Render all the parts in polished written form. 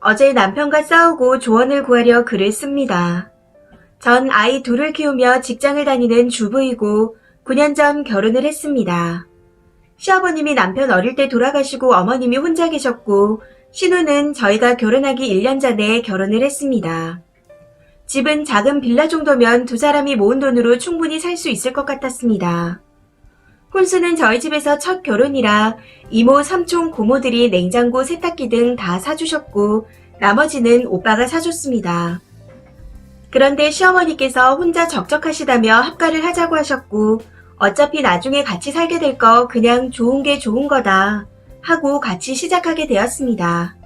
어제 남편과 싸우고 조언을 구하려 글을 씁니다. 전 아이 둘을 키우며 직장을 다니는 주부이고 9년 전 결혼을 했습니다. 시아버님이 남편 어릴 때 돌아가시고 어머님이 혼자 계셨고 신우는 저희가 결혼하기 1년 전에 결혼을 했습니다. 집은 작은 빌라 정도면 두 사람이 모은 돈으로 충분히 살 수 있을 것 같았습니다. 혼수는 저희 집에서 첫 결혼이라 이모, 삼촌, 고모들이 냉장고, 세탁기 등 다 사주셨고 나머지는 오빠가 사줬습니다. 그런데 시어머니께서 혼자 적적하시다며 합가를 하자고 하셨고 어차피 나중에 같이 살게 될 거 그냥 좋은 게 좋은 거다 하고 같이 시작하게 되었습니다.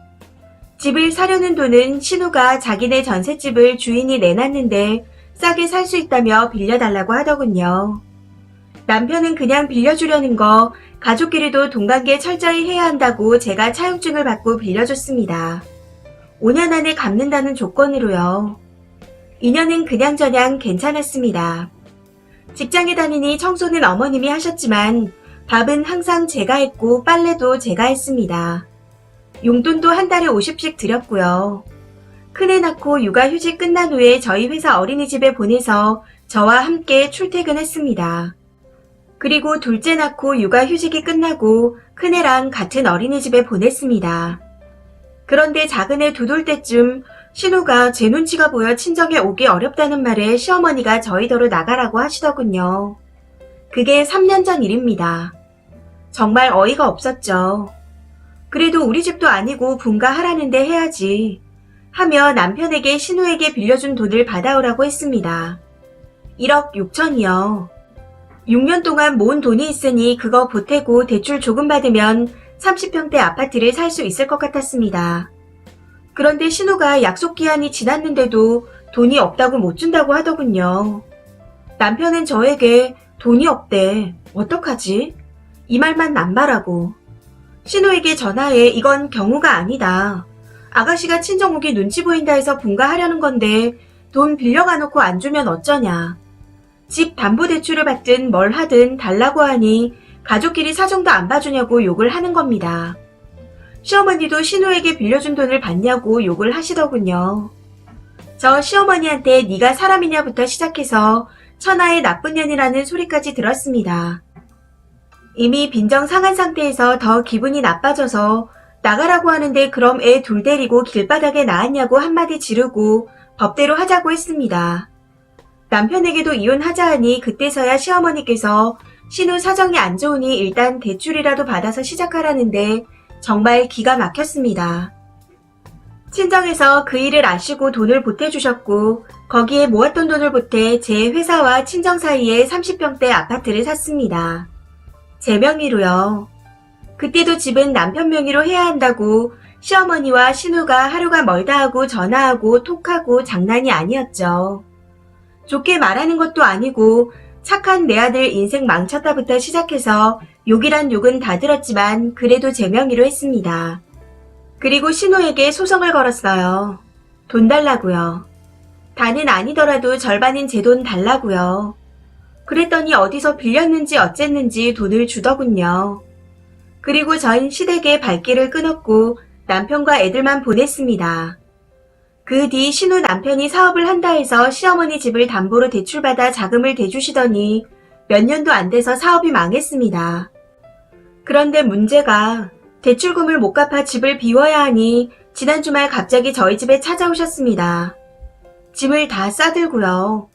집을 사려는 돈은 신우가 자기네 전셋집을 주인이 내놨는데 싸게 살 수 있다며 빌려달라고 하더군요. 남편은 그냥 빌려주려는 거 가족끼리도 동관계 철저히 해야 한다고 제가 차용증을 받고 빌려줬습니다. 5년 안에 갚는다는 조건으로요. 2년은 그냥저냥 괜찮았습니다. 직장에 다니니 청소는 어머님이 하셨지만 밥은 항상 제가 했고 빨래도 제가 했습니다. 용돈도 한 달에 50씩 드렸고요. 큰애 낳고 육아휴직 끝난 후에 저희 회사 어린이집에 보내서 저와 함께 출퇴근했습니다. 그리고 둘째 낳고 육아휴직이 끝나고 큰애랑 같은 어린이집에 보냈습니다. 그런데 작은애 두 돌 때쯤 신우가 제 눈치가 보여 친정에 오기 어렵다는 말에 시어머니가 저희더러 나가라고 하시더군요. 그게 3년 전 일입니다. 정말 어이가 없었죠. 그래도 우리 집도 아니고 분가하라는데 해야지 하며 남편에게 신우에게 빌려준 돈을 받아오라고 했습니다. 1억 6천이요. 6년 동안 모은 돈이 있으니 그거 보태고 대출 조금 받으면 30평대 아파트를 살 수 있을 것 같았습니다. 그런데 신우가 약속 기한이 지났는데도 돈이 없다고 못 준다고 하더군요. 남편은 저에게 돈이 없대. 어떡하지? 이 말만 남발하고 신우에게 전화해 이건 경우가 아니다. 아가씨가 친정 오기 눈치 보인다 해서 분가하려는 건데 돈 빌려가놓고 안 주면 어쩌냐. 집 담보대출을 받든 뭘 하든 달라고 하니 가족끼리 사정도 안 봐주냐고 욕을 하는 겁니다. 시어머니도 신우에게 빌려준 돈을 받냐고 욕을 하시더군요. 저 시어머니한테 네가 사람이냐부터 시작해서 천하의 나쁜 년이라는 소리까지 들었습니다. 이미 빈정 상한 상태에서 더 기분이 나빠져서 나가라고 하는데 그럼 애 둘 데리고 길바닥에 나왔냐고 한마디 지르고 법대로 하자고 했습니다. 남편에게도 이혼하자 하니 그때서야 시어머니께서 신우 사정이 안 좋으니 일단 대출이라도 받아서 시작하라는데 정말 기가 막혔습니다. 친정에서 그 일을 아시고 돈을 보태주셨고 거기에 모았던 돈을 보태 제 회사와 친정 사이에 30평대 아파트를 샀습니다. 제 명의로요. 그때도 집은 남편 명의로 해야 한다고 시어머니와 신우가 하루가 멀다 하고 전화하고 톡하고 장난이 아니었죠. 좋게 말하는 것도 아니고 착한 내 아들 인생 망쳤다부터 시작해서 욕이란 욕은 다 들었지만 그래도 제 명의로 했습니다. 그리고 신우에게 소송을 걸었어요. 돈 달라고요. 다는 아니더라도 절반인 제 돈 달라고요. 그랬더니 어디서 빌렸는지 어쨌는지 돈을 주더군요. 그리고 전 시댁의 발길을 끊었고 남편과 애들만 보냈습니다. 그 뒤 신우 남편이 사업을 한다 해서 시어머니 집을 담보로 대출받아 자금을 대주시더니 몇 년도 안 돼서 사업이 망했습니다. 그런데 문제가 대출금을 못 갚아 집을 비워야 하니 지난 주말 갑자기 저희 집에 찾아오셨습니다. 짐을 다 싸들고요.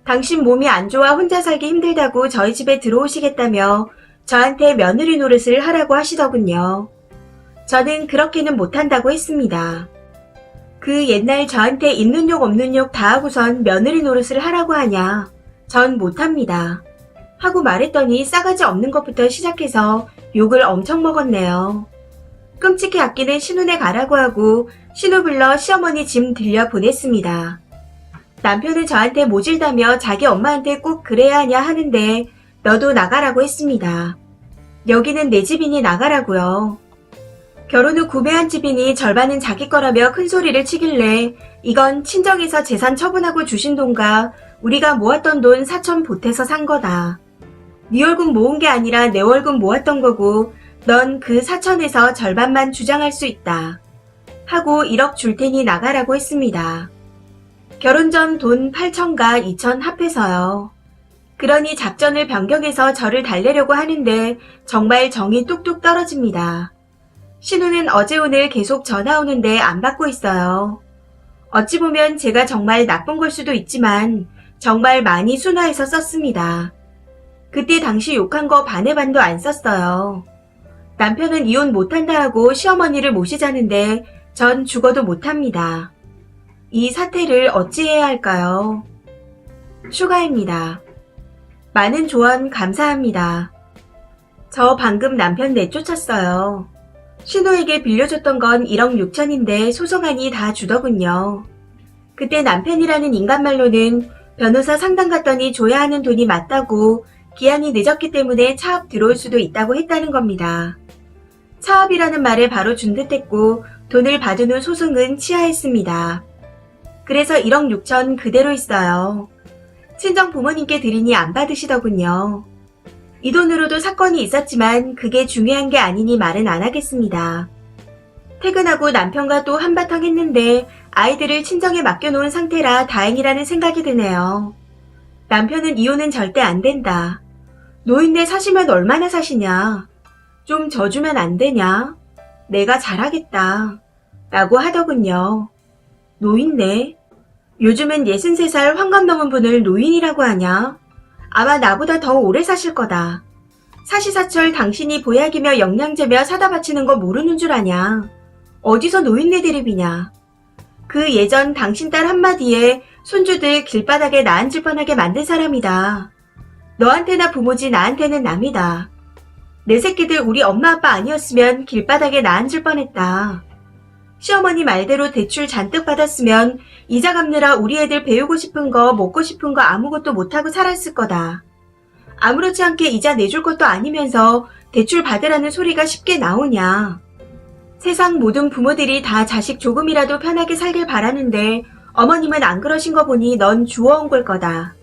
당신 몸이 안 좋아 혼자 살기 힘들다고 저희 집에 들어오시겠다며 저한테 며느리 노릇을 하라고 하시더군요. 저는 그렇게는 못한다고 했습니다. 그 옛날 저한테 있는 욕 없는 욕 다 하고선 며느리 노릇을 하라고 하냐. 전 못합니다. 하고 말했더니 싸가지 없는 것부터 시작해서 욕을 엄청 먹었네요. 끔찍히 아끼는 신우네 가라고 하고 신우 불러 시어머니 짐 들려 보냈습니다. 남편은 저한테 모질다며 자기 엄마한테 꼭 그래야 하냐 하는데 너도 나가라고 했습니다. 여기는 내 집이니 나가라고요. 결혼 후 구매한 집이니 절반은 자기 거라며 큰 소리를 치길래 이건 친정에서 재산 처분하고 주신 돈과 우리가 모았던 돈 4천 보태서 산 거다. 네 월급 모은 게 아니라 내 월급 모았던 거고 넌 그 4천에서 절반만 주장할 수 있다. 하고 1억 줄 테니 나가라고 했습니다. 결혼 전 돈 8천과 2천 합해서요. 그러니 작전을 변경해서 저를 달래려고 하는데 정말 정이 뚝뚝 떨어집니다. 신우는 어제 오늘 계속 전화 오는데 안 받고 있어요. 어찌 보면 제가 정말 나쁜 걸 수도 있지만 정말 많이 순화해서 썼습니다. 그때 당시 욕한 거 반의 반도 안 썼어요. 남편은 이혼 못한다 하고 시어머니를 모시자는데 전 죽어도 못합니다. 이 사태를 어찌해야 할까요? 추가입니다. 많은 조언 감사합니다. 저 방금 남편 내쫓았어요. 신우에게 빌려줬던 건 1억 6천인데 소송하니 다 주더군요. 그때 남편이라는 인간 말로는 변호사 상담 갔더니 줘야 하는 돈이 맞다고 기한이 늦었기 때문에 차업 들어올 수도 있다고 했다는 겁니다. 차업이라는 말에 바로 준 듯했고 돈을 받은 후 소송은 취하했습니다. 그래서 1억 6천 그대로 있어요. 친정 부모님께 드리니 안 받으시더군요. 이 돈으로도 사건이 있었지만 그게 중요한 게 아니니 말은 안 하겠습니다. 퇴근하고 남편과 또 한바탕 했는데 아이들을 친정에 맡겨놓은 상태라 다행이라는 생각이 드네요. 남편은 이혼은 절대 안 된다. 노인네 사시면 얼마나 사시냐. 좀 져주면 안 되냐. 내가 잘하겠다. 라고 하더군요. 노인네? 요즘은 63살 환갑 넘은 분을 노인이라고 하냐? 아마 나보다 더 오래 사실 거다. 사시사철 당신이 보약이며 영양제며 사다 바치는 거 모르는 줄 아냐? 어디서 노인네 드립이냐? 그 예전 당신 딸 한마디에 손주들 길바닥에 나앉을 뻔하게 만든 사람이다. 너한테나 부모지 나한테는 남이다. 내 새끼들 우리 엄마 아빠 아니었으면 길바닥에 나앉을 뻔했다. 시어머니 말대로 대출 잔뜩 받았으면 이자 갚느라 우리 애들 배우고 싶은 거 먹고 싶은 거 아무것도 못하고 살았을 거다. 아무렇지 않게 이자 내줄 것도 아니면서 대출 받으라는 소리가 쉽게 나오냐. 세상 모든 부모들이 다 자식 조금이라도 편하게 살길 바라는데 어머님은 안 그러신 거 보니 넌 주워온 걸 거다.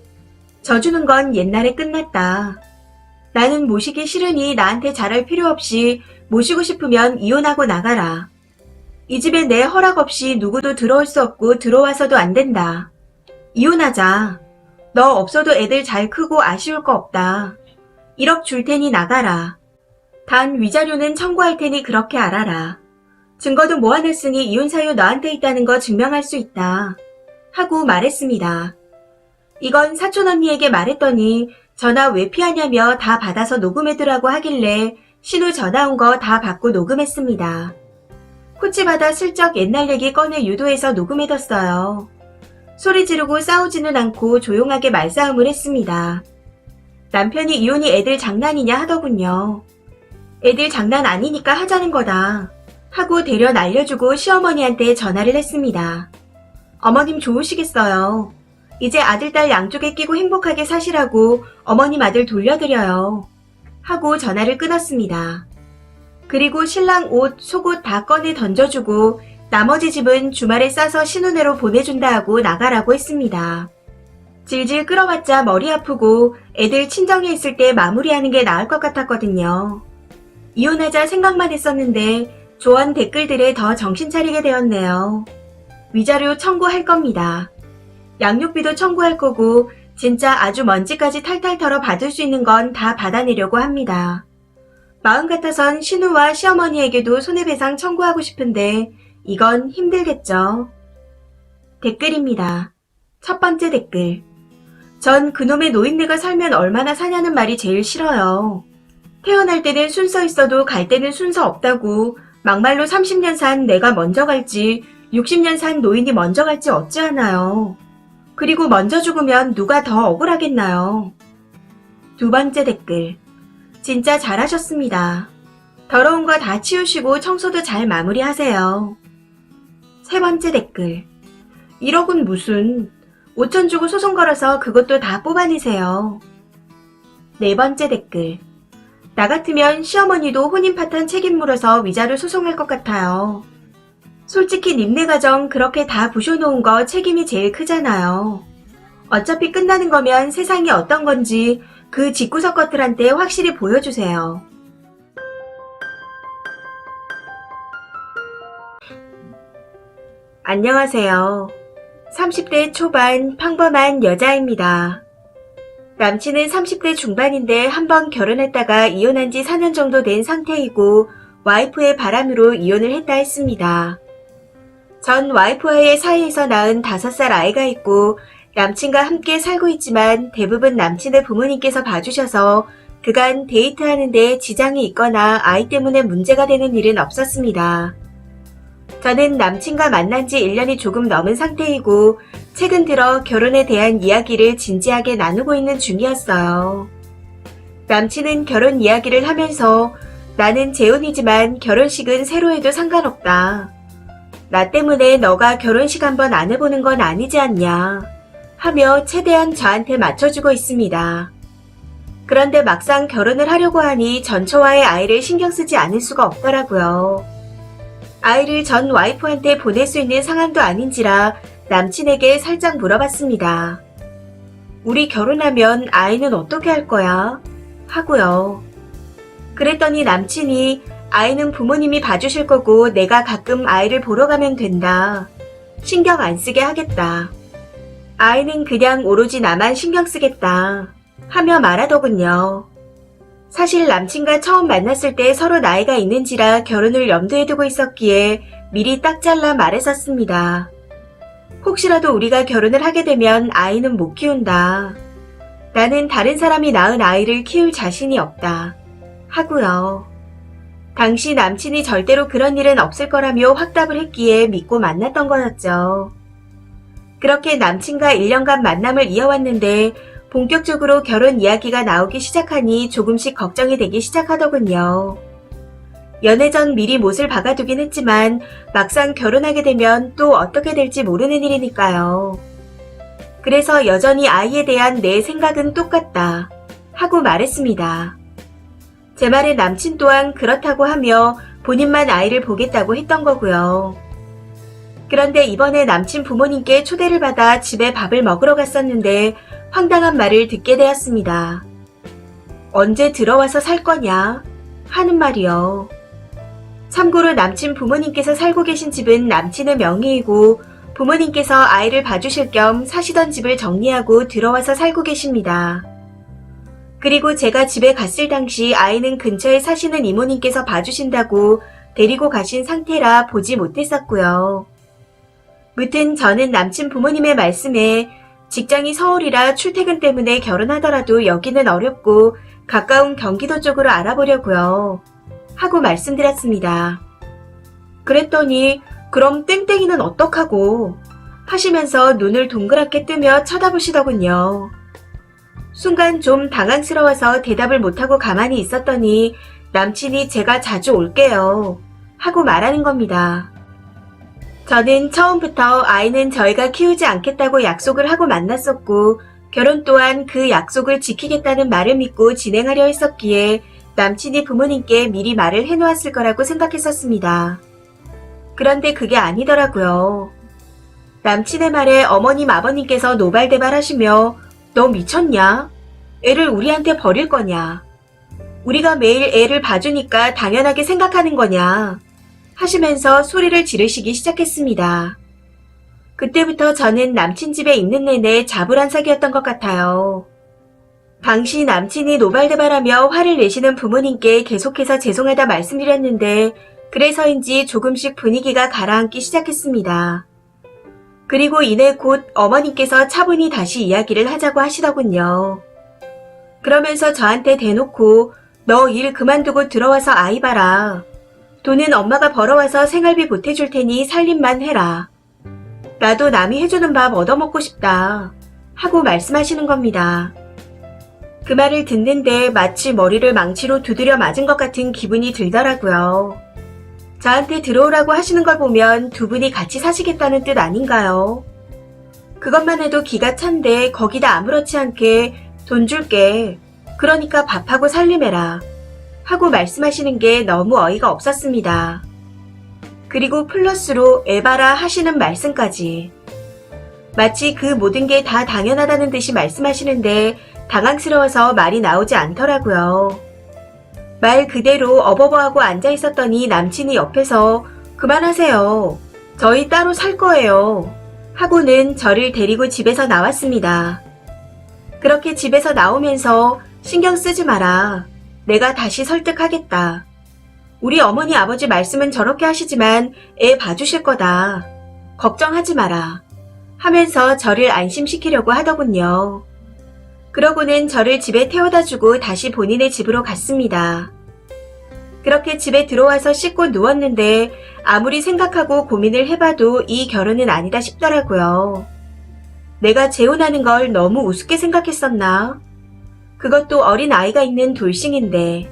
져주는 건 옛날에 끝났다. 나는 모시기 싫으니 나한테 잘할 필요 없이 모시고 싶으면 이혼하고 나가라. 이 집에 내 허락 없이 누구도 들어올 수 없고 들어와서도 안 된다. 이혼하자. 너 없어도 애들 잘 크고 아쉬울 거 없다. 1억 줄 테니 나가라. 단 위자료는 청구할 테니 그렇게 알아라. 증거도 모아냈으니 이혼 사유 너한테 있다는 거 증명할 수 있다. 하고 말했습니다. 이건 사촌 언니에게 말했더니 전화 왜 피하냐며 다 받아서 녹음해두라고 하길래 신우 전화 온 거 다 받고 녹음했습니다. 코치받아 슬쩍 옛날 얘기 꺼내 유도해서 녹음해뒀어요. 소리 지르고 싸우지는 않고 조용하게 말싸움을 했습니다. 남편이 이혼이 애들 장난이냐 하더군요. 애들 장난 아니니까 하자는 거다. 하고 데려 날려주고 시어머니한테 전화를 했습니다. 어머님 좋으시겠어요. 이제 아들 딸 양쪽에 끼고 행복하게 사시라고 어머님 아들 돌려드려요. 하고 전화를 끊었습니다. 그리고 신랑 옷, 속옷 다 꺼내 던져주고 나머지 집은 주말에 싸서 신혼회로 보내준다 하고 나가라고 했습니다. 질질 끌어봤자 머리 아프고 애들 친정에 있을 때 마무리하는 게 나을 것 같았거든요. 이혼하자 생각만 했었는데 조언 댓글들에 더 정신 차리게 되었네요. 위자료 청구할 겁니다. 양육비도 청구할 거고 진짜 아주 먼지까지 탈탈 털어 받을 수 있는 건 다 받아내려고 합니다. 마음 같아선 신우와 시어머니에게도 손해배상 청구하고 싶은데 이건 힘들겠죠. 댓글입니다. 첫 번째 댓글. 전 그놈의 노인네가 살면 얼마나 사냐는 말이 제일 싫어요. 태어날 때는 순서 있어도 갈 때는 순서 없다고 막말로 30년 산 내가 먼저 갈지 60년 산 노인이 먼저 갈지 어찌하나요. 그리고 먼저 죽으면 누가 더 억울하겠나요. 두 번째 댓글. 진짜 잘하셨습니다. 더러운 거 다 치우시고 청소도 잘 마무리하세요. 세 번째 댓글. 1억은 무슨 5천 주고 소송 걸어서 그것도 다 뽑아내세요. 네 번째 댓글. 나 같으면 시어머니도 혼인 파탄 책임 물어서 위자료 소송할 것 같아요. 솔직히 님네 가정 그렇게 다 부셔놓은 거 책임이 제일 크잖아요. 어차피 끝나는 거면 세상이 어떤 건지 그 집구석 것들한테 확실히 보여주세요. 안녕하세요. 30대 초반 평범한 여자입니다. 남친은 30대 중반인데 한 번 결혼했다가 이혼한 지 4년 정도 된 상태이고 와이프의 바람으로 이혼을 했다 했습니다. 전 와이프와의 사이에서 낳은 5살 아이가 있고 남친과 함께 살고 있지만 대부분 남친의 부모님께서 봐주셔서 그간 데이트하는데 지장이 있거나 아이 때문에 문제가 되는 일은 없었습니다. 저는 남친과 만난 지 1년이 조금 넘은 상태이고 최근 들어 결혼에 대한 이야기를 진지하게 나누고 있는 중이었어요. 남친은 결혼 이야기를 하면서 나는 재혼이지만 결혼식은 새로 해도 상관없다. 나 때문에 너가 결혼식 한번 안 해보는 건 아니지 않냐 하며 최대한 저한테 맞춰주고 있습니다. 그런데 막상 결혼을 하려고 하니 전처와의 아이를 신경 쓰지 않을 수가 없더라고요. 아이를 전 와이프한테 보낼 수 있는 상황도 아닌지라 남친에게 살짝 물어봤습니다. 우리 결혼하면 아이는 어떻게 할 거야? 하고요. 그랬더니 남친이 아이는 부모님이 봐주실 거고 내가 가끔 아이를 보러 가면 된다. 신경 안 쓰게 하겠다. 아이는 그냥 오로지 나만 신경 쓰겠다. 하며 말하더군요. 사실 남친과 처음 만났을 때 서로 나이가 있는지라 결혼을 염두에 두고 있었기에 미리 딱 잘라 말했었습니다. 혹시라도 우리가 결혼을 하게 되면 아이는 못 키운다. 나는 다른 사람이 낳은 아이를 키울 자신이 없다. 하고요. 당시 남친이 절대로 그런 일은 없을 거라며 확답을 했기에 믿고 만났던 거였죠. 그렇게 남친과 1년간 만남을 이어왔는데 본격적으로 결혼 이야기가 나오기 시작하니 조금씩 걱정이 되기 시작하더군요. 연애 전 미리 못을 박아두긴 했지만 막상 결혼하게 되면 또 어떻게 될지 모르는 일이니까요. 그래서 여전히 아이에 대한 내 생각은 똑같다 하고 말했습니다. 제 말에 남친 또한 그렇다고 하며 본인만 아이를 보겠다고 했던 거고요. 그런데 이번에 남친 부모님께 초대를 받아 집에 밥을 먹으러 갔었는데 황당한 말을 듣게 되었습니다. 언제 들어와서 살 거냐? 하는 말이요. 참고로 남친 부모님께서 살고 계신 집은 남친의 명의이고 부모님께서 아이를 봐주실 겸 사시던 집을 정리하고 들어와서 살고 계십니다. 그리고 제가 집에 갔을 당시 아이는 근처에 사시는 이모님께서 봐주신다고 데리고 가신 상태라 보지 못했었고요. 무튼 저는 남친 부모님의 말씀에 직장이 서울이라 출퇴근 때문에 결혼하더라도 여기는 어렵고 가까운 경기도 쪽으로 알아보려고요. 하고 말씀드렸습니다. 그랬더니 그럼 땡땡이는 어떡하고 하시면서 눈을 동그랗게 뜨며 쳐다보시더군요. 순간 좀 당황스러워서 대답을 못하고 가만히 있었더니 남친이 제가 자주 올게요. 하고 말하는 겁니다. 저는 처음부터 아이는 저희가 키우지 않겠다고 약속을 하고 만났었고 결혼 또한 그 약속을 지키겠다는 말을 믿고 진행하려 했었기에 남친이 부모님께 미리 말을 해놓았을 거라고 생각했었습니다. 그런데 그게 아니더라고요. 남친의 말에 어머님 아버님께서 노발대발 하시며 너 미쳤냐? 애를 우리한테 버릴 거냐? 우리가 매일 애를 봐주니까 당연하게 생각하는 거냐? 하시면서 소리를 지르시기 시작했습니다. 그때부터 저는 남친 집에 있는 내내 자불안삭이었던 것 같아요. 당시 남친이 노발대발하며 화를 내시는 부모님께 계속해서 죄송하다 말씀드렸는데 그래서인지 조금씩 분위기가 가라앉기 시작했습니다. 그리고 이내 곧 어머님께서 차분히 다시 이야기를 하자고 하시더군요. 그러면서 저한테 대놓고 너 일 그만두고 들어와서 아이 봐라. 돈은 엄마가 벌어와서 생활비 보태줄 테니 살림만 해라. 나도 남이 해주는 밥 얻어먹고 싶다. 하고 말씀하시는 겁니다. 그 말을 듣는데 마치 머리를 망치로 두드려 맞은 것 같은 기분이 들더라고요. 저한테 들어오라고 하시는 걸 보면 두 분이 같이 사시겠다는 뜻 아닌가요? 그것만 해도 기가 찬데 거기다 아무렇지 않게 돈 줄게. 그러니까 밥하고 살림해라. 하고 말씀하시는 게 너무 어이가 없었습니다. 그리고 플러스로 에바라 하시는 말씀까지. 마치 그 모든 게 다 당연하다는 듯이 말씀하시는데 당황스러워서 말이 나오지 않더라고요. 말 그대로 어버버하고 앉아있었더니 남친이 옆에서 그만하세요. 저희 따로 살 거예요. 하고는 저를 데리고 집에서 나왔습니다. 그렇게 집에서 나오면서 신경 쓰지 마라. 내가 다시 설득하겠다. 우리 어머니 아버지 말씀은 저렇게 하시지만 애 봐주실 거다. 걱정하지 마라. 하면서 저를 안심시키려고 하더군요. 그러고는 저를 집에 태워다 주고 다시 본인의 집으로 갔습니다. 그렇게 집에 들어와서 씻고 누웠는데 아무리 생각하고 고민을 해봐도 이 결혼은 아니다 싶더라고요. 내가 재혼하는 걸 너무 우습게 생각했었나? 그것도 어린 아이가 있는 돌싱인데.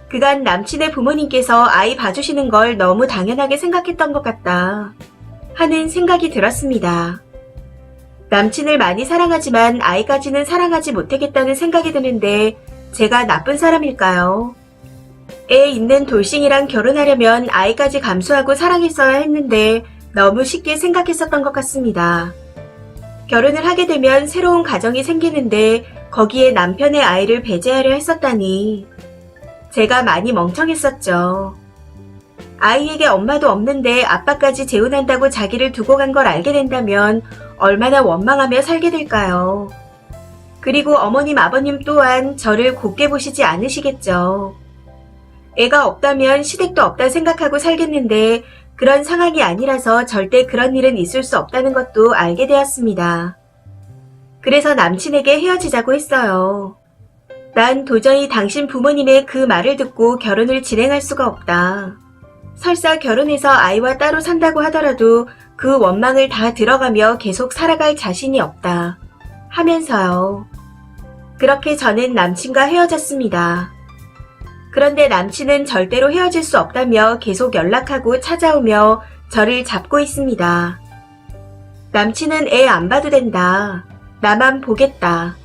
그간 남친의 부모님께서 아이 봐주시는 걸 너무 당연하게 생각했던 것 같다 하는 생각이 들었습니다. 남친을 많이 사랑하지만 아이까지는 사랑하지 못하겠다는 생각이 드는데 제가 나쁜 사람일까요? 애 있는 돌싱이랑 결혼하려면 아이까지 감수하고 사랑했어야 했는데 너무 쉽게 생각했었던 것 같습니다. 결혼을 하게 되면 새로운 가정이 생기는데 거기에 남편의 아이를 배제하려 했었다니 제가 많이 멍청했었죠. 아이에게 엄마도 없는데 아빠까지 재혼한다고 자기를 두고 간 걸 알게 된다면 얼마나 원망하며 살게 될까요? 그리고 어머님 아버님 또한 저를 곱게 보시지 않으시겠죠. 애가 없다면 시댁도 없다 생각하고 살겠는데 그런 상황이 아니라서 절대 그런 일은 있을 수 없다는 것도 알게 되었습니다. 그래서 남친에게 헤어지자고 했어요. 난 도저히 당신 부모님의 그 말을 듣고 결혼을 진행할 수가 없다. 설사 결혼해서 아이와 따로 산다고 하더라도 그 원망을 다 들어가며 계속 살아갈 자신이 없다. 하면서요. 그렇게 저는 남친과 헤어졌습니다. 그런데 남친은 절대로 헤어질 수 없다며 계속 연락하고 찾아오며 저를 잡고 있습니다. 남친은 애 안 봐도 된다. 나만 보겠다.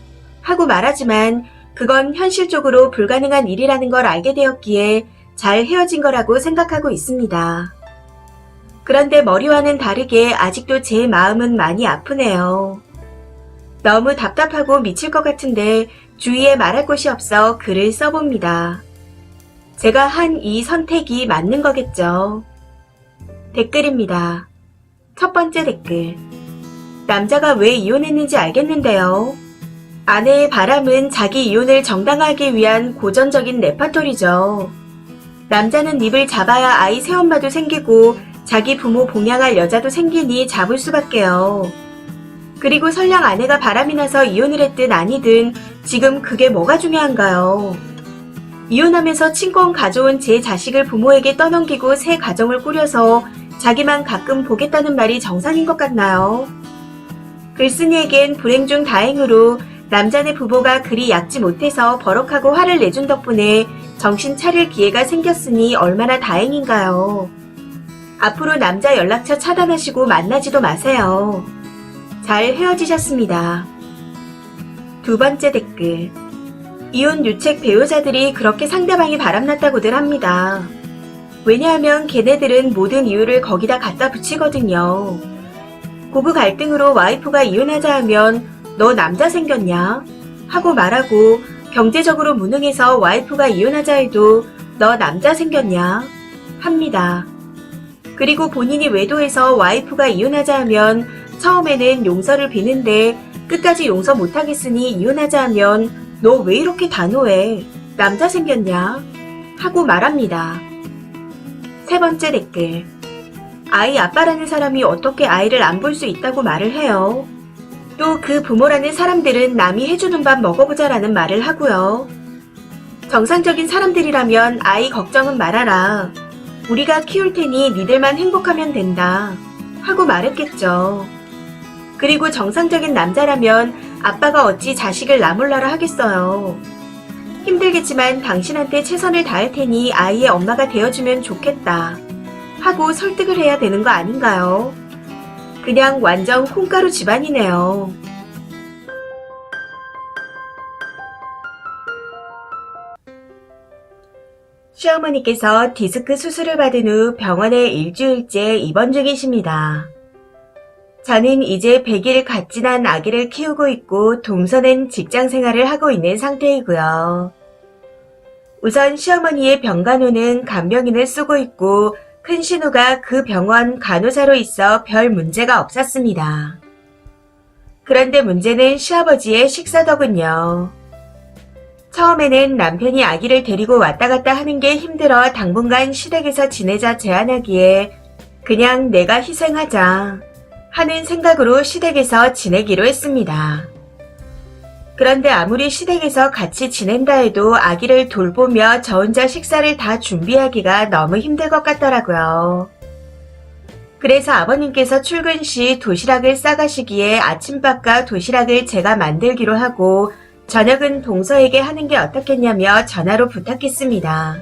하고 말하지만 그건 현실적으로 불가능한 일이라는 걸 알게 되었기에 잘 헤어진 거라고 생각하고 있습니다. 그런데 머리와는 다르게 아직도 제 마음은 많이 아프네요. 너무 답답하고 미칠 것 같은데 주위에 말할 곳이 없어 글을 써봅니다. 제가 한 이 선택이 맞는 거겠죠. 댓글입니다. 첫 번째 댓글. 남자가 왜 이혼했는지 알겠는데요. 아내의 바람은 자기 이혼을 정당화하기 위한 고전적인 레파토리죠. 남자는 입을 잡아야 아이 새엄마도 생기고 자기 부모 봉양할 여자도 생기니 잡을 수밖에요. 그리고 설령 아내가 바람이 나서 이혼을 했든 아니든 지금 그게 뭐가 중요한가요? 이혼하면서 친권 가져온 제 자식을 부모에게 떠넘기고 새 가정을 꾸려서 자기만 가끔 보겠다는 말이 정상인 것 같나요? 글쓴이에겐 불행 중 다행으로 남자네 부모가 그리 얕지 못해서 버럭하고 화를 내준 덕분에 정신 차릴 기회가 생겼으니 얼마나 다행인가요? 앞으로 남자 연락처 차단하시고 만나지도 마세요. 잘 헤어지셨습니다. 두 번째 댓글. 이혼 유책 배우자들이 그렇게 상대방이 바람났다고들 합니다. 왜냐하면 걔네들은 모든 이유를 거기다 갖다 붙이거든요. 고부 갈등으로 와이프가 이혼하자 하면 너 남자 생겼냐? 하고 말하고 경제적으로 무능해서 와이프가 이혼하자 해도 너 남자 생겼냐? 합니다. 그리고 본인이 외도해서 와이프가 이혼하자 하면 처음에는 용서를 비는데 끝까지 용서 못하겠으니 이혼하자 하면 너 왜 이렇게 단호해? 남자 생겼냐? 하고 말합니다. 세 번째 댓글. 아이 아빠라는 사람이 어떻게 아이를 안 볼 수 있다고 말을 해요? 또 그 부모라는 사람들은 남이 해주는 밥 먹어보자라는 말을 하고요. 정상적인 사람들이라면 아이 걱정은 말아라. 우리가 키울 테니 니들만 행복하면 된다. 하고 말했겠죠. 그리고 정상적인 남자라면 아빠가 어찌 자식을 나 몰라라 하겠어요. 힘들겠지만 당신한테 최선을 다할 테니 아이의 엄마가 되어주면 좋겠다. 하고 설득을 해야 되는 거 아닌가요? 그냥 완전 콩가루 집안이네요. 시어머니께서 디스크 수술을 받은 후 병원에 일주일째 입원 중이십니다. 저는 이제 100일 갓 지난 아기를 키우고 있고 동서는 직장 생활을 하고 있는 상태이고요. 우선 시어머니의 병간호는 간병인을 쓰고 있고 큰 신우가 그 병원 간호사로 있어 별 문제가 없었습니다. 그런데 문제는 시아버지의 식사더군요. 처음에는 남편이 아기를 데리고 왔다 갔다 하는 게 힘들어 당분간 시댁에서 지내자 제안하기에 그냥 내가 희생하자 하는 생각으로 시댁에서 지내기로 했습니다. 그런데 아무리 시댁에서 같이 지낸다 해도 아기를 돌보며 저 혼자 식사를 다 준비하기가 너무 힘들 것 같더라고요. 그래서 아버님께서 출근 시 도시락을 싸가시기에 아침밥과 도시락을 제가 만들기로 하고 저녁은 동서에게 하는 게 어떻겠냐며 전화로 부탁했습니다.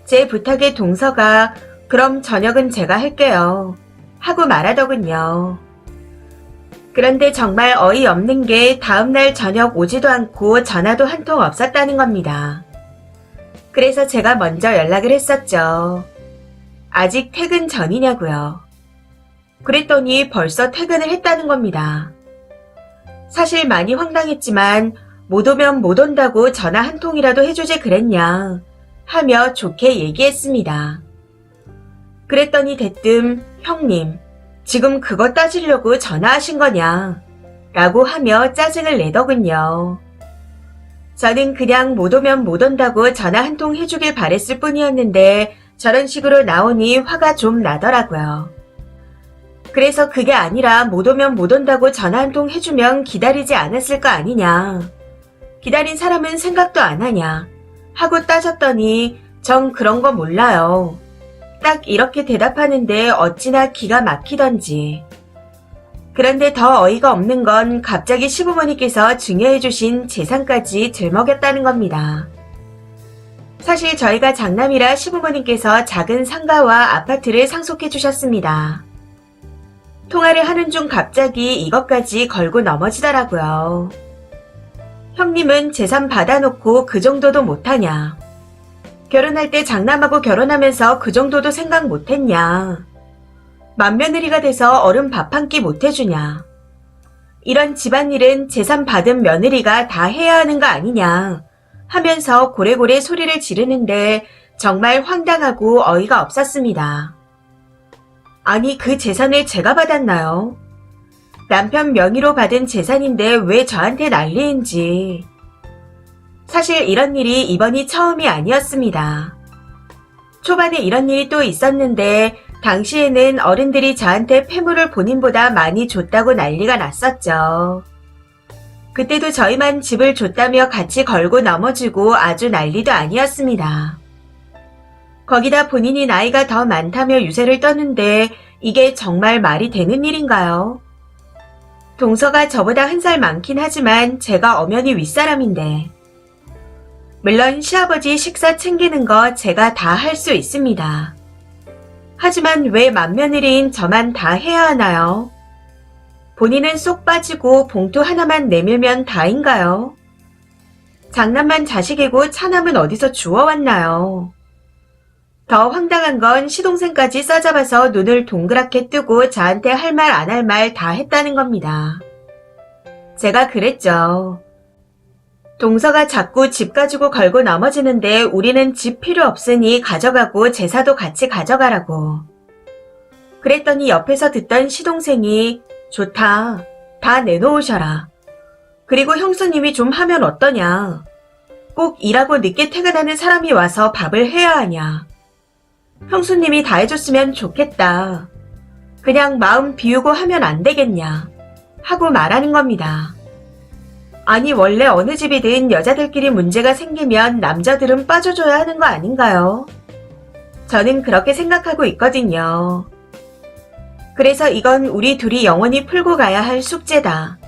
제 부탁에 동서가 그럼 저녁은 제가 할게요 하고 말하더군요. 그런데 정말 어이없는 게 다음날 저녁 오지도 않고 전화도 한 통 없었다는 겁니다. 그래서 제가 먼저 연락을 했었죠. 아직 퇴근 전이냐고요. 그랬더니 벌써 퇴근을 했다는 겁니다. 사실 많이 황당했지만 못 오면 못 온다고 전화 한 통이라도 해주지 그랬냐 하며 좋게 얘기했습니다. 그랬더니 대뜸 형님 지금 그거 따지려고 전화하신 거냐 라고 하며 짜증을 내더군요. 저는 그냥 못 오면 못 온다고 전화 한 통 해주길 바랬을 뿐이었는데 저런 식으로 나오니 화가 좀 나더라고요. 그래서 그게 아니라 못 오면 못 온다고 전화 한 통 해주면 기다리지 않았을 거 아니냐. 기다린 사람은 생각도 안 하냐 하고 따졌더니 전 그런 거 몰라요. 딱 이렇게 대답하는데 어찌나 기가 막히던지. 그런데 더 어이가 없는 건 갑자기 시부모님께서 증여해주신 재산까지 들먹였다는 겁니다. 사실 저희가 장남이라 시부모님께서 작은 상가와 아파트를 상속해 주셨습니다. 통화를 하는 중 갑자기 이것까지 걸고 넘어지더라고요. 형님은 재산 받아놓고 그 정도도 못하냐. 결혼할 때 장남하고 결혼하면서 그 정도도 생각 못했냐. 맏며느리가 돼서 어른 밥 한 끼 못해주냐. 이런 집안일은 재산 받은 며느리가 다 해야 하는 거 아니냐 하면서 고래고래 소리를 지르는데 정말 황당하고 어이가 없었습니다. 아니 그 재산을 제가 받았나요? 남편 명의로 받은 재산인데 왜 저한테 난리인지. 사실 이런 일이 이번이 처음이 아니었습니다. 초반에 이런 일이 또 있었는데 당시에는 어른들이 저한테 폐물을 본인보다 많이 줬다고 난리가 났었죠. 그때도 저희만 집을 줬다며 같이 걸고 넘어지고 아주 난리도 아니었습니다. 거기다 본인이 나이가 더 많다며 유세를 떠는데 이게 정말 말이 되는 일인가요? 동서가 저보다 한 살 많긴 하지만 제가 엄연히 윗사람인데. 물론 시아버지 식사 챙기는 거 제가 다 할 수 있습니다. 하지만 왜 맏며느리인 저만 다 해야 하나요? 본인은 쏙 빠지고 봉투 하나만 내밀면 다인가요? 장남만 자식이고 차남은 어디서 주워왔나요? 더 황당한 건 시동생까지 싸잡아서 눈을 동그랗게 뜨고 저한테 할 말 안 할 말 다 했다는 겁니다. 제가 그랬죠. 동서가 자꾸 집 가지고 걸고 넘어지는데 우리는 집 필요 없으니 가져가고 제사도 같이 가져가라고. 그랬더니 옆에서 듣던 시동생이 좋다. 다 내놓으셔라. 그리고 형수님이 좀 하면 어떠냐. 꼭 일하고 늦게 퇴근하는 사람이 와서 밥을 해야 하냐. 형수님이 다 해줬으면 좋겠다. 그냥 마음 비우고 하면 안 되겠냐. 하고 말하는 겁니다. 아니 원래 어느 집이든 여자들끼리 문제가 생기면 남자들은 빠져줘야 하는 거 아닌가요? 저는 그렇게 생각하고 있거든요. 그래서 이건 우리 둘이 영원히 풀고 가야 할 숙제다.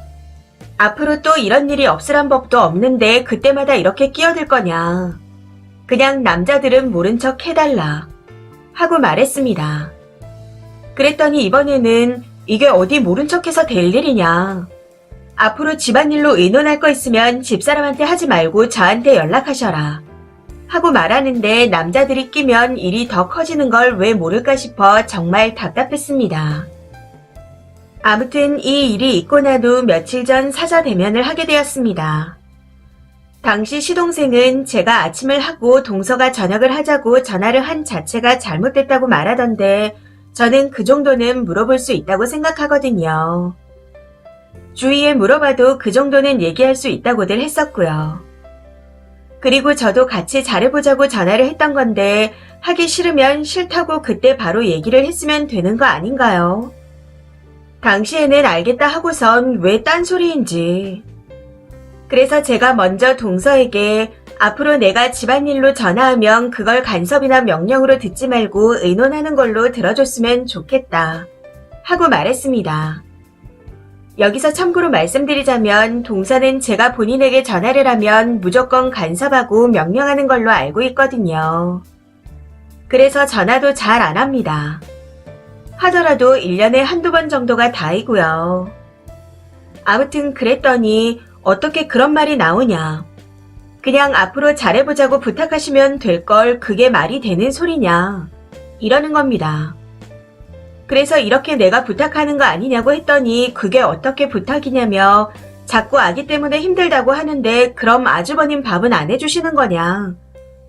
앞으로 또 이런 일이 없으란 법도 없는데 그때마다 이렇게 끼어들 거냐. 그냥 남자들은 모른 척 해달라. 하고 말했습니다. 그랬더니 이번에는 이게 어디 모른 척해서 될 일이냐. 앞으로 집안일로 의논할 거 있으면 집사람한테 하지 말고 저한테 연락하셔라. 하고 말하는데 남자들이 끼면 일이 더 커지는 걸 왜 모를까 싶어 정말 답답했습니다. 아무튼 이 일이 있고 나도 며칠 전 사자 대면을 하게 되었습니다. 당시 시동생은 제가 아침을 하고 동서가 저녁을 하자고 전화를 한 자체가 잘못됐다고 말하던데 저는 그 정도는 물어볼 수 있다고 생각하거든요. 주위에 물어봐도 그 정도는 얘기할 수 있다고들 했었고요. 그리고 저도 같이 잘해보자고 전화를 했던 건데 하기 싫으면 싫다고 그때 바로 얘기를 했으면 되는 거 아닌가요? 당시에는 알겠다 하고선 왜 딴소리인지. 그래서 제가 먼저 동서에게 앞으로 내가 집안일로 전화하면 그걸 간섭이나 명령으로 듣지 말고 의논하는 걸로 들어줬으면 좋겠다 하고 말했습니다. 여기서 참고로 말씀드리자면 동서는 제가 본인에게 전화를 하면 무조건 간섭하고 명령하는 걸로 알고 있거든요. 그래서 전화도 잘 안 합니다. 하더라도 1년에 한두 번 정도가 다이고요. 아무튼 그랬더니 어떻게 그런 말이 나오냐. 그냥 앞으로 잘해보자고 부탁하시면 될 걸 그게 말이 되는 소리냐. 이러는 겁니다. 그래서 이렇게 내가 부탁하는 거 아니냐고 했더니 그게 어떻게 부탁이냐며 자꾸 아기 때문에 힘들다고 하는데 그럼 아주버님 밥은 안 해주시는 거냐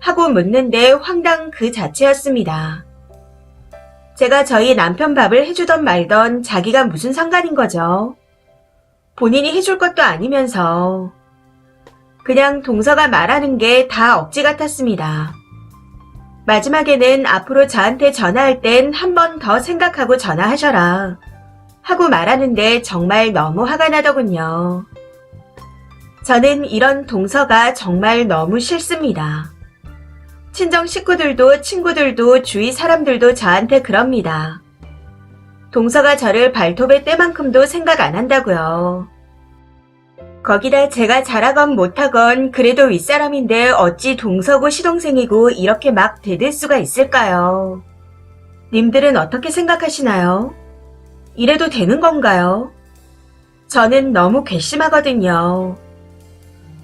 하고 묻는데 황당 그 자체였습니다. 제가 저희 남편 밥을 해주던 말던 자기가 무슨 상관인 거죠. 본인이 해줄 것도 아니면서. 그냥 동서가 말하는 게 다 억지 같았습니다. 마지막에는 앞으로 저한테 전화할 땐 한 번 더 생각하고 전화하셔라 하고 말하는데 정말 너무 화가 나더군요. 저는 이런 동서가 정말 너무 싫습니다. 친정 식구들도 친구들도 주위 사람들도 저한테 그럽니다. 동서가 저를 발톱에 떼만큼도 생각 안 한다고요. 거기다 제가 잘하건 못하건 그래도 윗사람인데 어찌 동서고 시동생이고 이렇게 막 대들 수가 있을까요? 님들은 어떻게 생각하시나요? 이래도 되는 건가요? 저는 너무 괘씸하거든요.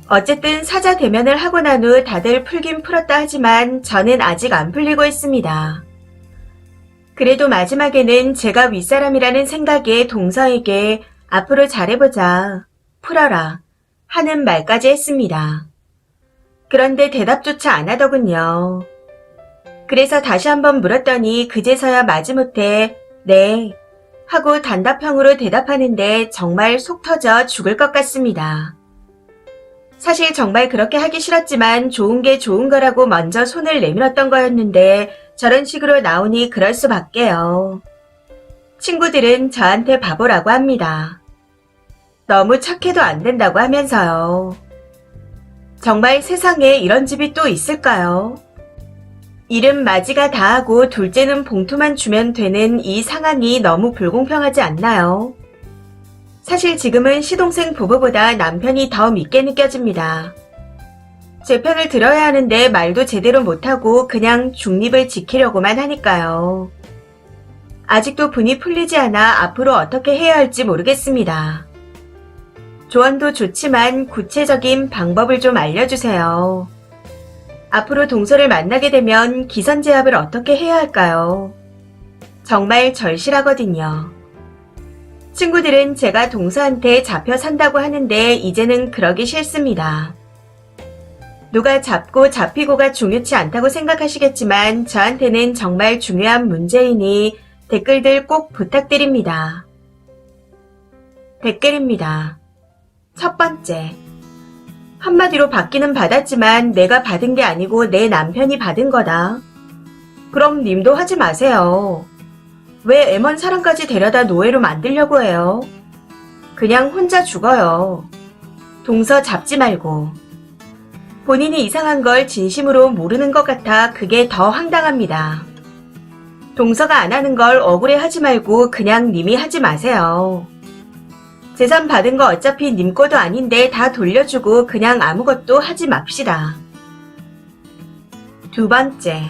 어쨌든 사자 대면을 하고 난 후 다들 풀긴 풀었다 하지만 저는 아직 안 풀리고 있습니다. 그래도 마지막에는 제가 윗사람이라는 생각에 동서에게 앞으로 잘해보자, 풀어라 하는 말까지 했습니다. 그런데 대답조차 안 하더군요. 그래서 다시 한번 물었더니 그제서야 마지못해 네 하고 단답형으로 대답하는데 정말 속 터져 죽을 것 같습니다. 사실 정말 그렇게 하기 싫었지만 좋은 게 좋은 거라고 먼저 손을 내밀었던 거였는데 저런 식으로 나오니 그럴 수밖에요. 친구들은 저한테 바보라고 합니다. 너무 착해도 안 된다고 하면서요. 정말 세상에 이런 집이 또 있을까요? 일은 마지가 다 하고 둘째는 봉투만 주면 되는 이 상황이 너무 불공평하지 않나요? 사실 지금은 시동생 부부보다 남편이 더 믿게 느껴집니다. 제 편을 들어야 하는데 말도 제대로 못하고 그냥 중립을 지키려고만 하니까요. 아직도 분이 풀리지 않아 앞으로 어떻게 해야 할지 모르겠습니다. 조언도 좋지만 구체적인 방법을 좀 알려주세요. 앞으로 동서를 만나게 되면 기선제압을 어떻게 해야 할까요? 정말 절실하거든요. 친구들은 제가 동서한테 잡혀 산다고 하는데 이제는 그러기 싫습니다. 누가 잡고 잡히고가 중요치 않다고 생각하시겠지만 저한테는 정말 중요한 문제이니 댓글들 꼭 부탁드립니다. 댓글입니다. 첫 번째. 한마디로 받기는 받았지만 내가 받은 게 아니고 내 남편이 받은 거다. 그럼 님도 하지 마세요. 왜 애먼 사람까지 데려다 노예로 만들려고 해요? 그냥 혼자 죽어요. 동서 잡지 말고. 본인이 이상한 걸 진심으로 모르는 것 같아 그게 더 황당합니다. 동서가 안 하는 걸 억울해하지 말고 그냥 님이 하지 마세요. 재산 받은 거 어차피 님 거도 아닌데 다 돌려주고 그냥 아무것도 하지 맙시다. 두 번째.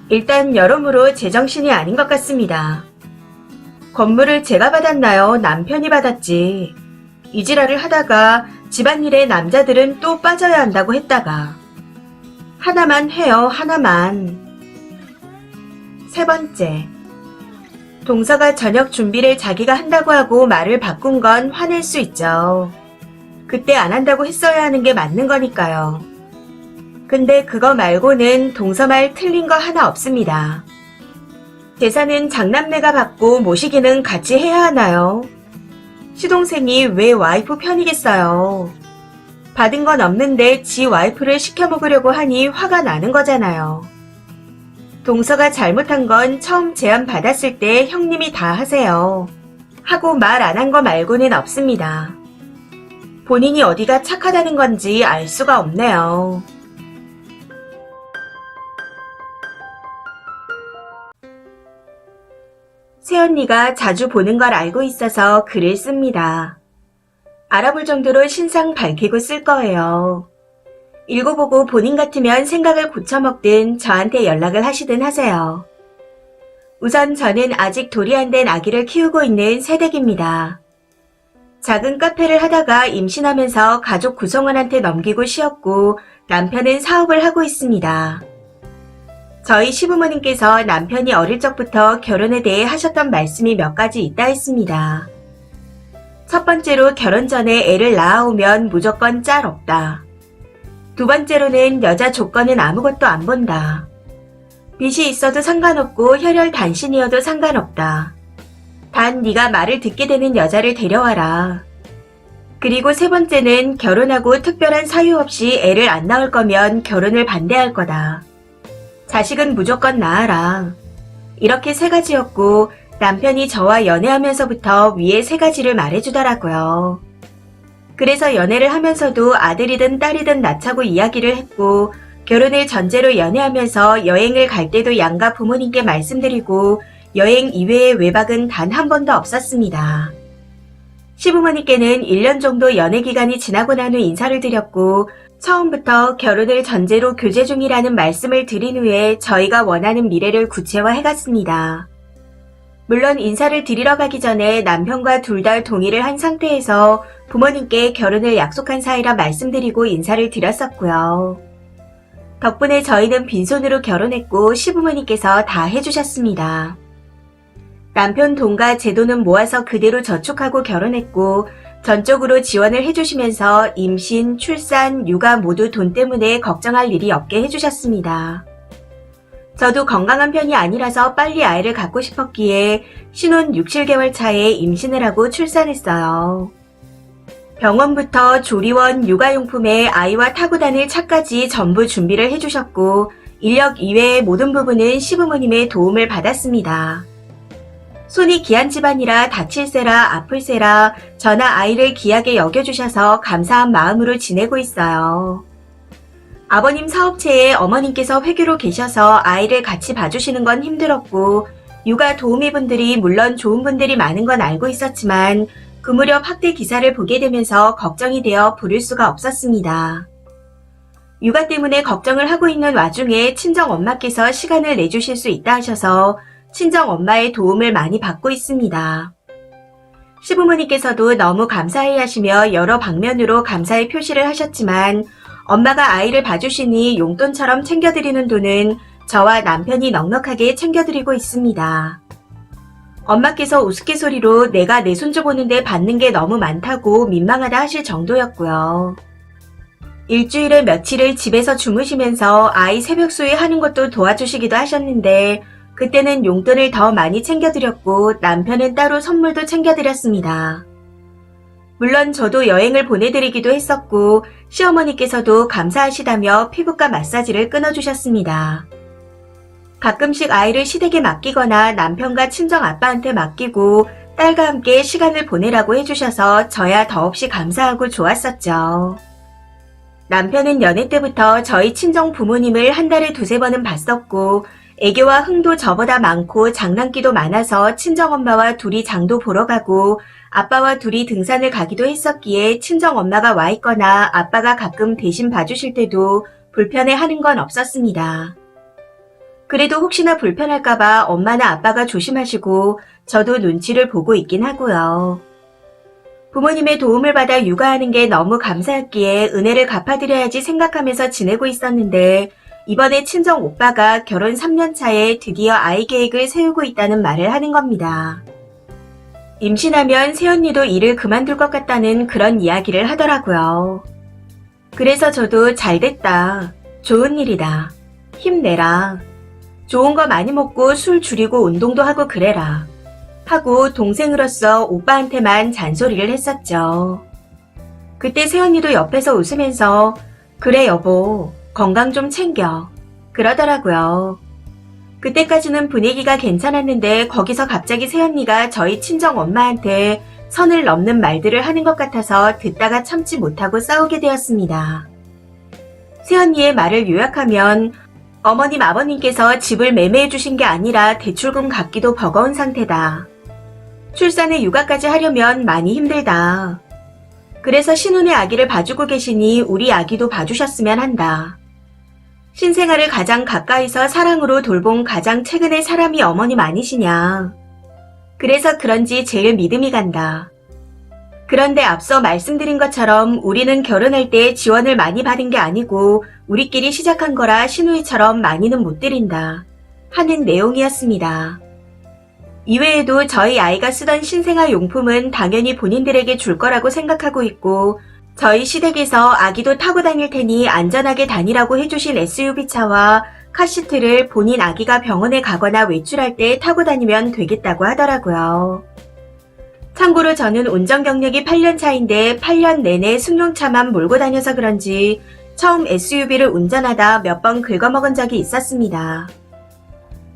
일단 여러모로 제정신이 아닌 것 같습니다. 건물을 제가 받았나요? 남편이 받았지. 이 지랄을 하다가 집안일에 남자들은 또 빠져야 한다고 했다가 하나만 해요, 하나만. 세 번째. 동서가 저녁 준비를 자기가 한다고 하고 말을 바꾼 건 화낼 수 있죠. 그때 안 한다고 했어야 하는 게 맞는 거니까요. 근데 그거 말고는 동서말 틀린 거 하나 없습니다. 제사는 장남매가 받고 모시기는 같이 해야 하나요? 시동생이 왜 와이프 편이겠어요? 받은 건 없는데 지 와이프를 시켜 먹으려고 하니 화가 나는 거잖아요. 동서가 잘못한 건 처음 제안 받았을 때 형님이 다 하세요. 하고 말 안 한 거 말고는 없습니다. 본인이 어디가 착하다는 건지 알 수가 없네요. 새언니가 자주 보는 걸 알고 있어서 글을 씁니다. 알아볼 정도로 신상 밝히고 쓸 거예요. 읽어보고 본인 같으면 생각을 고쳐먹든 저한테 연락을 하시든 하세요. 우선 저는 아직 돌이 안 된 아기를 키우고 있는 새댁입니다. 작은 카페를 하다가 임신하면서 가족 구성원한테 넘기고 쉬었고 남편은 사업을 하고 있습니다. 저희 시부모님께서 남편이 어릴 적부터 결혼에 대해 하셨던 말씀이 몇 가지 있다 했습니다. 첫 번째로 결혼 전에 애를 낳아오면 무조건 짤 없다. 두 번째로는 여자 조건은 아무것도 안 본다. 빚이 있어도 상관없고 혈혈 단신이어도 상관없다. 단 네가 말을 듣게 되는 여자를 데려와라. 그리고 세 번째는 결혼하고 특별한 사유 없이 애를 안 낳을 거면 결혼을 반대할 거다. 자식은 무조건 낳아라. 이렇게 세 가지였고 남편이 저와 연애하면서부터 위에 세 가지를 말해주더라고요. 그래서 연애를 하면서도 아들이든 딸이든 낳자고 이야기를 했고 결혼을 전제로 연애하면서 여행을 갈 때도 양가 부모님께 말씀드리고 여행 이외의 외박은 단 한 번도 없었습니다. 시부모님께는 1년 정도 연애 기간이 지나고 난 후 인사를 드렸고 처음부터 결혼을 전제로 교제 중이라는 말씀을 드린 후에 저희가 원하는 미래를 구체화해갔습니다. 물론 인사를 드리러 가기 전에 남편과 둘 다 동의를 한 상태에서 부모님께 결혼을 약속한 사이라 말씀드리고 인사를 드렸었고요. 덕분에 저희는 빈손으로 결혼했고 시부모님께서 다 해주셨습니다. 남편 돈과 제 돈은 모아서 그대로 저축하고 결혼했고 전적으로 지원을 해주시면서 임신, 출산, 육아 모두 돈 때문에 걱정할 일이 없게 해주셨습니다. 저도 건강한 편이 아니라서 빨리 아이를 갖고 싶었기에 신혼 6, 7개월 차에 임신을 하고 출산했어요. 병원부터 조리원, 육아용품에 아이와 타고 다닐 차까지 전부 준비를 해주셨고 인력 이외의 모든 부분은 시부모님의 도움을 받았습니다. 손이 귀한 집안이라 다칠세라 아플세라 저나 아이를 귀하게 여겨주셔서 감사한 마음으로 지내고 있어요. 아버님 사업체에 어머님께서 회교로 계셔서 아이를 같이 봐주시는 건 힘들었고 육아 도우미분들이 물론 좋은 분들이 많은 건 알고 있었지만 그 무렵 학대 기사를 보게 되면서 걱정이 되어 부를 수가 없었습니다. 육아 때문에 걱정을 하고 있는 와중에 친정엄마께서 시간을 내주실 수 있다 하셔서 친정엄마의 도움을 많이 받고 있습니다. 시부모님께서도 너무 감사해 하시며 여러 방면으로 감사의 표시를 하셨지만 엄마가 아이를 봐주시니 용돈처럼 챙겨드리는 돈은 저와 남편이 넉넉하게 챙겨드리고 있습니다. 엄마께서 우스갯소리로 내가 내 손주 보는데 받는 게 너무 많다고 민망하다 하실 정도였고요. 일주일에 며칠을 집에서 주무시면서 아이 새벽 수유 하는 것도 도와주시기도 하셨는데 그때는 용돈을 더 많이 챙겨드렸고 남편은 따로 선물도 챙겨드렸습니다. 물론 저도 여행을 보내드리기도 했었고 시어머니께서도 감사하시다며 피부과 마사지를 끊어주셨습니다. 가끔씩 아이를 시댁에 맡기거나 남편과 친정아빠한테 맡기고 딸과 함께 시간을 보내라고 해주셔서 저야 더없이 감사하고 좋았었죠. 남편은 연애 때부터 저희 친정 부모님을 한 달에 두세 번은 봤었고 애교와 흥도 저보다 많고 장난기도 많아서 친정엄마와 둘이 장도 보러 가고 아빠와 둘이 등산을 가기도 했었기에 친정엄마가 와 있거나 아빠가 가끔 대신 봐주실 때도 불편해하는 건 없었습니다. 그래도 혹시나 불편할까봐 엄마나 아빠가 조심하시고 저도 눈치를 보고 있긴 하고요. 부모님의 도움을 받아 육아하는 게 너무 감사했기에 은혜를 갚아드려야지 생각하면서 지내고 있었는데 이번에 친정 오빠가 결혼 3년 차에 드디어 아이 계획을 세우고 있다는 말을 하는 겁니다. 임신하면 새언니도 일을 그만둘 것 같다는 그런 이야기를 하더라고요. 그래서 저도 잘됐다. 좋은 일이다. 힘내라. 좋은 거 많이 먹고 술 줄이고 운동도 하고 그래라. 하고 동생으로서 오빠한테만 잔소리를 했었죠. 그때 새언니도 옆에서 웃으면서 그래 여보, 건강 좀 챙겨. 그러더라고요. 그때까지는 분위기가 괜찮았는데 거기서 갑자기 새언니가 저희 친정 엄마한테 선을 넘는 말들을 하는 것 같아서 듣다가 참지 못하고 싸우게 되었습니다. 새언니의 말을 요약하면 어머님 아버님께서 집을 매매해 주신 게 아니라 대출금 갚기도 버거운 상태다. 출산에 육아까지 하려면 많이 힘들다. 그래서 신혼의 아기를 봐주고 계시니 우리 아기도 봐주셨으면 한다. 신생아를 가장 가까이서 사랑으로 돌본 가장 최근의 사람이 어머님 아니시냐. 그래서 그런지 제일 믿음이 간다. 그런데 앞서 말씀드린 것처럼 우리는 결혼할 때 지원을 많이 받은 게 아니고 우리끼리 시작한 거라 시누이처럼 많이는 못 드린다. 하는 내용이었습니다. 이외에도 저희 아이가 쓰던 신생아 용품은 당연히 본인들에게 줄 거라고 생각하고 있고 저희 시댁에서 아기도 타고 다닐 테니 안전하게 다니라고 해주신 SUV차와 카시트를 본인 아기가 병원에 가거나 외출할 때 타고 다니면 되겠다고 하더라고요. 참고로 저는 운전 경력이 8년 차인데 8년 내내 승용차만 몰고 다녀서 그런지 처음 SUV를 운전하다 몇 번 긁어먹은 적이 있었습니다.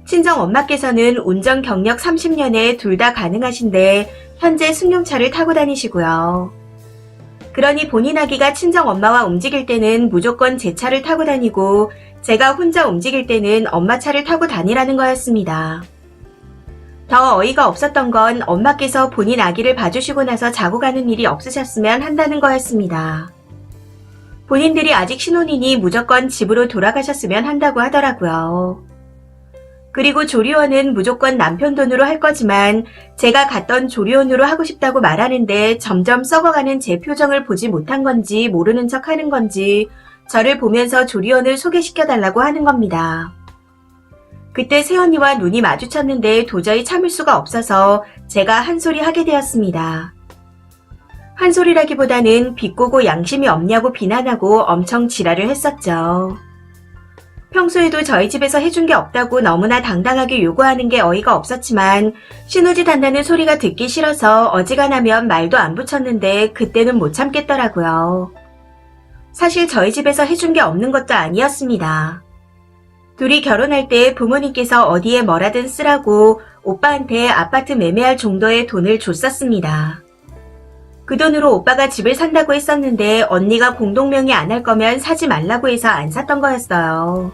친정 엄마께서는 운전 경력 30년에 둘 다 가능하신데 현재 승용차를 타고 다니시고요. 그러니 본인 아기가 친정 엄마와 움직일 때는 무조건 제 차를 타고 다니고 제가 혼자 움직일 때는 엄마 차를 타고 다니라는 거였습니다. 더 어이가 없었던 건 엄마께서 본인 아기를 봐주시고 나서 자고 가는 일이 없으셨으면 한다는 거였습니다. 본인들이 아직 신혼이니 무조건 집으로 돌아가셨으면 한다고 하더라고요. 그리고 조리원은 무조건 남편 돈으로 할 거지만 제가 갔던 조리원으로 하고 싶다고 말하는데 점점 썩어가는 제 표정을 보지 못한 건지 모르는 척 하는 건지 저를 보면서 조리원을 소개시켜달라고 하는 겁니다. 그때 새언니와 눈이 마주쳤는데 도저히 참을 수가 없어서 제가 한 소리 하게 되었습니다. 한 소리라기보다는 비꼬고 양심이 없냐고 비난하고 엄청 지랄을 했었죠. 평소에도 저희 집에서 해준 게 없다고 너무나 당당하게 요구하는 게 어이가 없었지만 신우짓 한다는 소리가 듣기 싫어서 어지간하면 말도 안 붙였는데 그때는 못 참겠더라고요. 사실 저희 집에서 해준 게 없는 것도 아니었습니다. 둘이 결혼할 때 부모님께서 어디에 뭐라든 쓰라고 오빠한테 아파트 매매할 정도의 돈을 줬었습니다. 그 돈으로 오빠가 집을 산다고 했었는데 언니가 공동명의 안 할 거면 사지 말라고 해서 안 샀던 거였어요.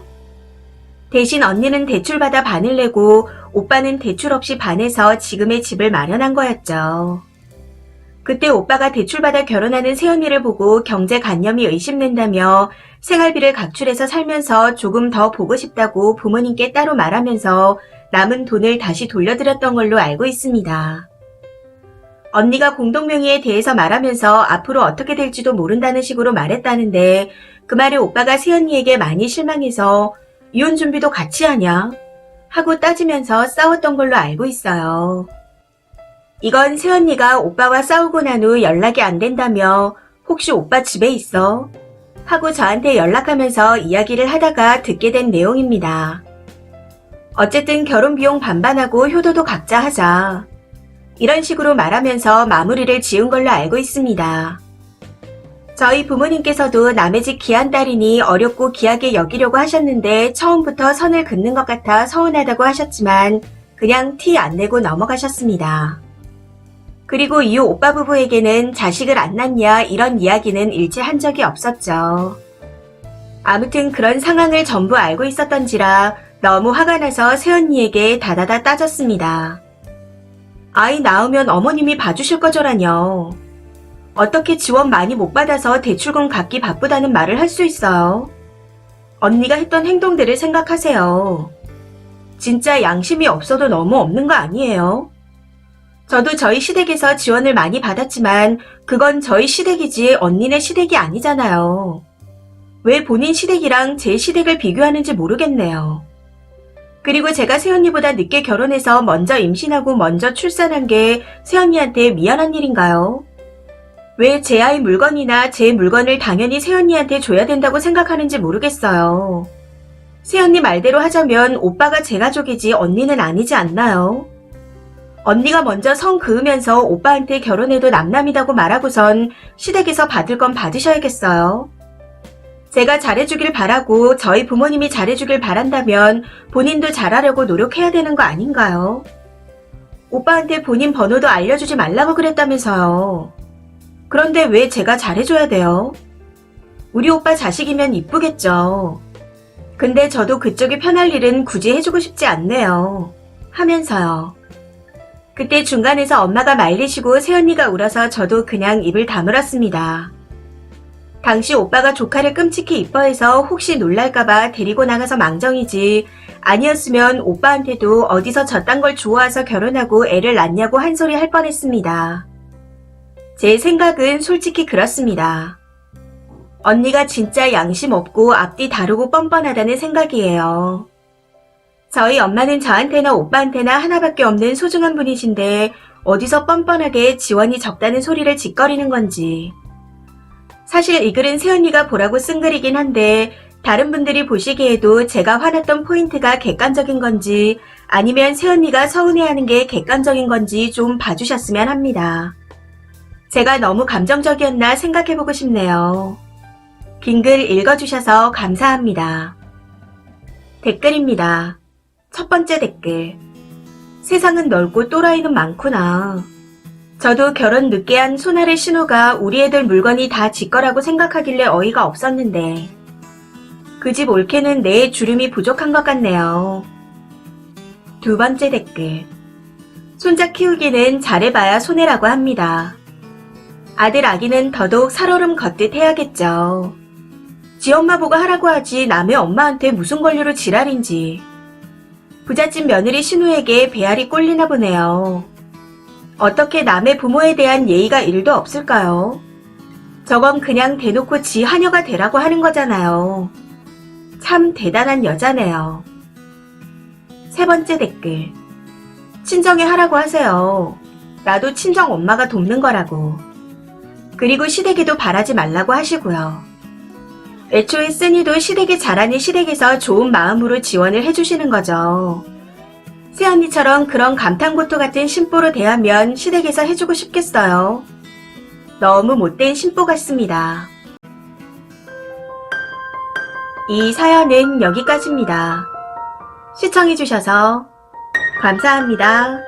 대신 언니는 대출받아 반을 내고 오빠는 대출 없이 반해서 지금의 집을 마련한 거였죠. 그때 오빠가 대출받아 결혼하는 새언니를 보고 경제관념이 의심된다며 생활비를 각출해서 살면서 조금 더 보고 싶다고 부모님께 따로 말하면서 남은 돈을 다시 돌려드렸던 걸로 알고 있습니다. 언니가 공동명의에 대해서 말하면서 앞으로 어떻게 될지도 모른다는 식으로 말했다는데 그 말에 오빠가 새언니에게 많이 실망해서 이혼 준비도 같이 하냐? 하고 따지면서 싸웠던 걸로 알고 있어요. 이건 새언니가 오빠와 싸우고 난 후 연락이 안 된다며 혹시 오빠 집에 있어? 하고 저한테 연락하면서 이야기를 하다가 듣게 된 내용입니다. 어쨌든 결혼 비용 반반하고 효도도 각자 하자. 이런 식으로 말하면서 마무리를 지은 걸로 알고 있습니다. 저희 부모님께서도 남의 집 귀한 딸이니 어렵고 귀하게 여기려고 하셨는데 처음부터 선을 긋는 것 같아 서운하다고 하셨지만 그냥 티 안 내고 넘어가셨습니다. 그리고 이후 오빠 부부에게는 자식을 안 낳냐 이런 이야기는 일체 한 적이 없었죠. 아무튼 그런 상황을 전부 알고 있었던지라 너무 화가 나서 새언니에게 다다다 따졌습니다. 아이 낳으면 어머님이 봐주실 거죠라뇨. 어떻게 지원 많이 못 받아서 대출금 갚기 바쁘다는 말을 할 수 있어요? 언니가 했던 행동들을 생각하세요. 진짜 양심이 없어도 너무 없는 거 아니에요? 저도 저희 시댁에서 지원을 많이 받았지만 그건 저희 시댁이지 언니네 시댁이 아니잖아요. 왜 본인 시댁이랑 제 시댁을 비교하는지 모르겠네요. 그리고 제가 새언니보다 늦게 결혼해서 먼저 임신하고 먼저 출산한 게 새언니한테 미안한 일인가요? 왜 제 아이 물건이나 제 물건을 당연히 새언니한테 줘야 된다고 생각하는지 모르겠어요. 새언니 말대로 하자면 오빠가 제 가족이지 언니는 아니지 않나요? 언니가 먼저 성 그으면서 오빠한테 결혼해도 남남이라고 말하고선 시댁에서 받을 건 받으셔야겠어요. 제가 잘해주길 바라고 저희 부모님이 잘해주길 바란다면 본인도 잘하려고 노력해야 되는 거 아닌가요? 오빠한테 본인 번호도 알려주지 말라고 그랬다면서요. 그런데 왜 제가 잘해줘야 돼요? 우리 오빠 자식이면 이쁘겠죠. 근데 저도 그쪽이 편할 일은 굳이 해주고 싶지 않네요. 하면서요. 그때 중간에서 엄마가 말리시고 새언니가 울어서 저도 그냥 입을 다물었습니다. 당시 오빠가 조카를 끔찍히 이뻐해서 혹시 놀랄까봐 데리고 나가서 망정이지 아니었으면 오빠한테도 어디서 저딴 걸 좋아해서 결혼하고 애를 낳냐고 한 소리 할 뻔했습니다. 제 생각은 솔직히 그렇습니다. 언니가 진짜 양심 없고 앞뒤 다르고 뻔뻔하다는 생각이에요. 저희 엄마는 저한테나 오빠한테나 하나밖에 없는 소중한 분이신데 어디서 뻔뻔하게 지원이 적다는 소리를 짓거리는 건지. 사실 이 글은 새언니가 보라고 쓴 글이긴 한데 다른 분들이 보시기에도 제가 화났던 포인트가 객관적인 건지 아니면 새언니가 서운해하는 게 객관적인 건지 좀 봐주셨으면 합니다. 제가 너무 감정적이었나 생각해보고 싶네요. 긴 글 읽어주셔서 감사합니다. 댓글입니다. 첫 번째 댓글. 세상은 넓고 또라이는 많구나. 저도 결혼 늦게 한 손아래 신우가 우리 애들 물건이 다 지 거라고 생각하길래 어이가 없었는데 그 집 올케는 내 주름이 부족한 것 같네요. 두 번째 댓글. 손자 키우기는 잘해봐야 손해라고 합니다. 아들 아기는 더더욱 살얼음 걷듯 해야겠죠. 지 엄마 보고 하라고 하지 남의 엄마한테 무슨 권리로 지랄인지. 부잣집 며느리 신우에게 배알이 꼴리나 보네요. 어떻게 남의 부모에 대한 예의가 1도 없을까요? 저건 그냥 대놓고 지 하녀가 되라고 하는 거잖아요. 참 대단한 여자네요. 세 번째 댓글. 친정에 하라고 하세요. 나도 친정 엄마가 돕는 거라고. 그리고 시댁에도 바라지 말라고 하시고요. 애초에 쓰니도 시댁이 잘하니 시댁에서 좋은 마음으로 지원을 해주시는 거죠. 새언니처럼 그런 감탄고토 같은 신보로 대하면 시댁에서 해주고 싶겠어요. 너무 못된 신보 같습니다. 이 사연은 여기까지입니다. 시청해주셔서 감사합니다.